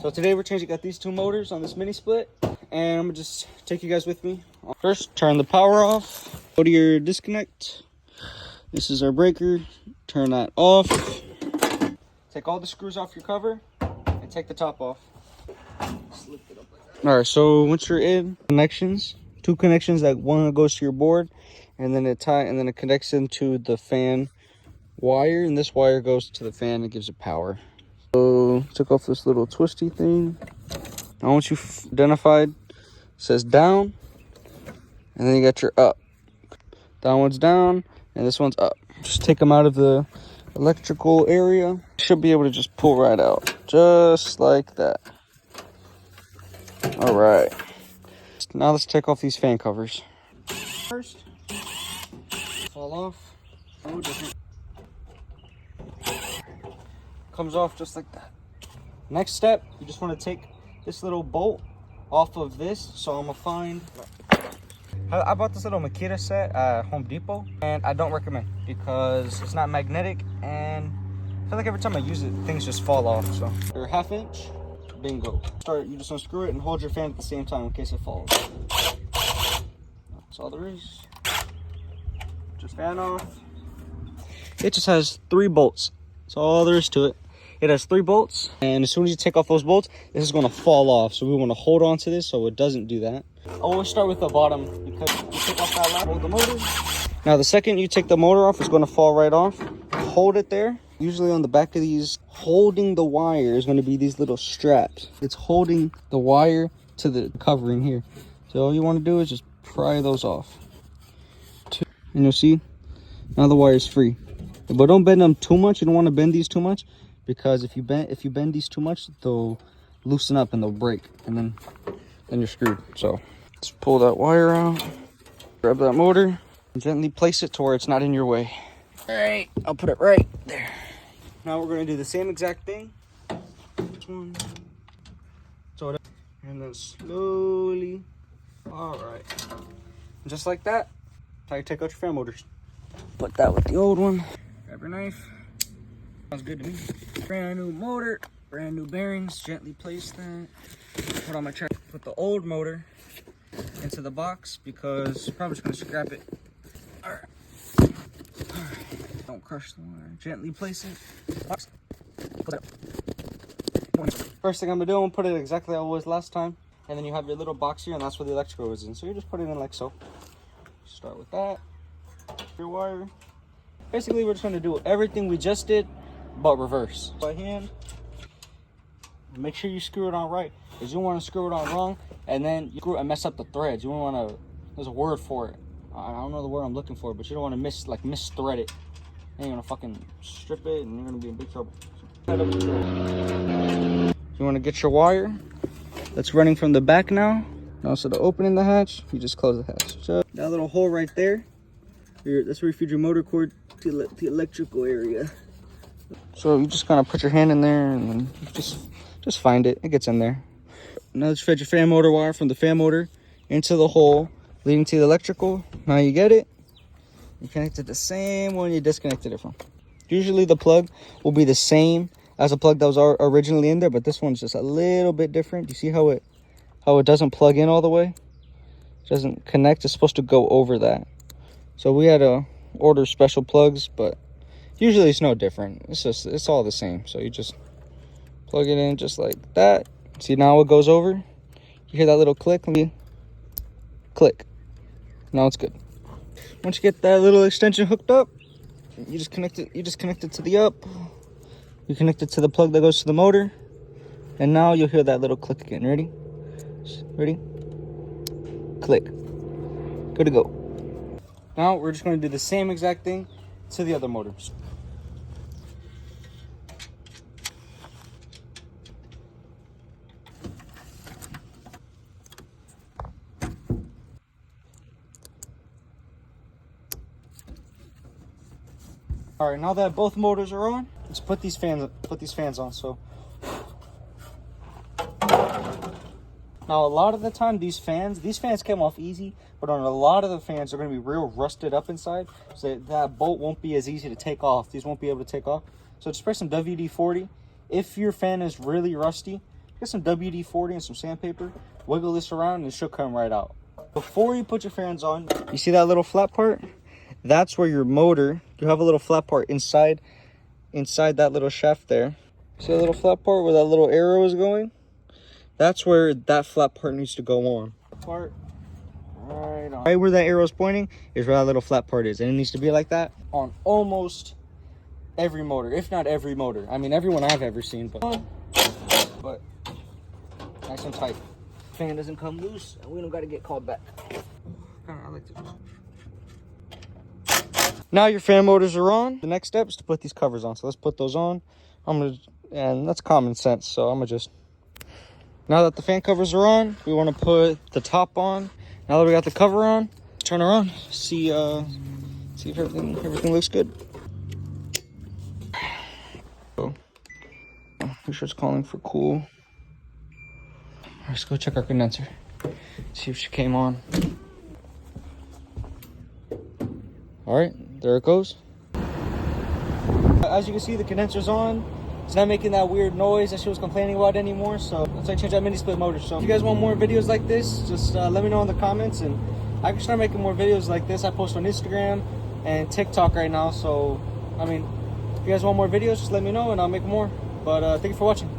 So today we're changing out these two motors on this mini split, and I'm gonna just take you guys with me. First, turn the power off, go to your disconnect. This is our breaker, turn that off. Take all the screws off your cover and take the top off. Slip it up like that. All right, so once you're in, connections, two connections, that one goes to your board, and then it connects into the fan wire, and this wire goes to the fan and gives it power. So took off this little twisty thing. Now once you've identified, it says down, and then you got your up. That one's down, and this one's up. Just take them out of the electrical area. Should be able to just pull right out, just like that. All right. Now let's take off these fan covers. First, fall off. Oh, different. Comes off just like that. Next step, you just want to take this little bolt off of this. So I'm gonna find, I bought this little Makita set at Home Depot, and I don't recommend because it's not magnetic, and I feel like every time I use it, things just fall off. So your 1/2 inch, bingo. You just unscrew it and hold your fan at the same time in case it falls. That's all there is. Just fan off. It just has 3 bolts. That's all there is to it. It has 3 bolts, and as soon as you take off those bolts, this is going to fall off. So we want to hold on to this so it doesn't do that. I always start with the bottom because you take off that hold the motor. Now the second you take the motor off, it's going to fall right off. Hold it there. Usually on the back of these, holding the wire is going to be these little straps. It's holding the wire to the covering here. So all you want to do is just pry those off. And you'll see, now the wire is free. But don't bend them too much. You don't want to bend these too much, because if you bend these too much, they'll loosen up and they'll break, and then you're screwed. So let's pull that wire out, grab that motor, and gently place it to where it's not in your way. All right, I'll put it right there. Now we're going to do the same exact thing. One, so, and then slowly. All right, just like that. That's how you take out your fan motors. Put that with the old one. Grab your knife. Sounds good to me. Brand new motor, brand new bearings. Gently place that. Put on my track. Put the old motor into the box because I'm probably just gonna scrap it. All right. All right. Don't crush the wire. Gently place it. Box. Put it up. First thing I'm gonna do, I'm gonna put it exactly how it was last time, and then you have your little box here, and that's where the electrical is in. So you just put it in like so. Start with that. Your wire. Basically, we're just gonna do everything we just did, but reverse. By hand. Make sure you screw it on right, because you don't want to screw it on wrong, and then you screw it and mess up the threads. You don't want to. There's a word for it. I don't know the word I'm looking for, but you don't want to misthread it. And you're gonna fucking strip it, and you're gonna be in big trouble. So, you want to get your wire that's running from the back now. Now, so to open the hatch, you just close the hatch. So that little hole right there. That's where you feed your motor cord to the electrical area. So you just kind of put your hand in there and then just find it. It gets in there. Now just feed your fan motor wire from the fan motor into the hole leading to the electrical. Now you get it. You connect it the same one you disconnected it from. Usually the plug will be the same as the plug that was originally in there, but this one's just a little bit different. You see how it doesn't plug in all the way? It doesn't connect. It's supposed to go over that. So we had to order special plugs, but usually it's no different. It's all the same. So you just plug it in just like that. See, now it goes over. You hear that little click? Click. Now it's good. Once you get that little extension hooked up, you just connect it to the up. You connect it to the plug that goes to the motor. And now you'll hear that little click again. Ready? Ready? Click. Good to go. Now we're just going to do the same exact thing to the other motors. All right, now that both motors are on, let's put these fans on. So now a lot of the time these fans come off easy, but on a lot of the fans they're going to be real rusted up inside, so that bolt won't be as easy to take off. These won't be able to take off. So just spray some WD-40. If your fan is really rusty, get some WD-40 and some sandpaper, wiggle this around, and it should come right out. Before you put your fans on, you see that little flat part? That's where your motor, you have a little flat part inside that little shaft there. See that little flat part where that little arrow is going? That's where that flat part needs to go on. Right where that arrow is pointing is where that little flat part is, and it needs to be like that on almost every motor, if not every motor. I mean, everyone I've ever seen, but nice and tight. Fan doesn't come loose, and we don't got to get called back. I like to. Now your fan motors are on. The next step is to put these covers on. So let's put those on. And that's common sense. So I'm gonna just. Now that the fan covers are on, we want to put the top on. Now that we got the cover on, turn around, see if everything looks good. So, make sure it's calling for cool. Let's go check our condenser. See if she came on. All right, there it goes. As you can see, the condenser's on. It's not making that weird noise that she was complaining about anymore. So let's change that mini split motor. So if you guys want more videos like this, just let me know in the comments, and I can start making more videos like this. I post on Instagram and TikTok right now. So I mean, if you guys want more videos, just let me know and I'll make more. But thank you for watching.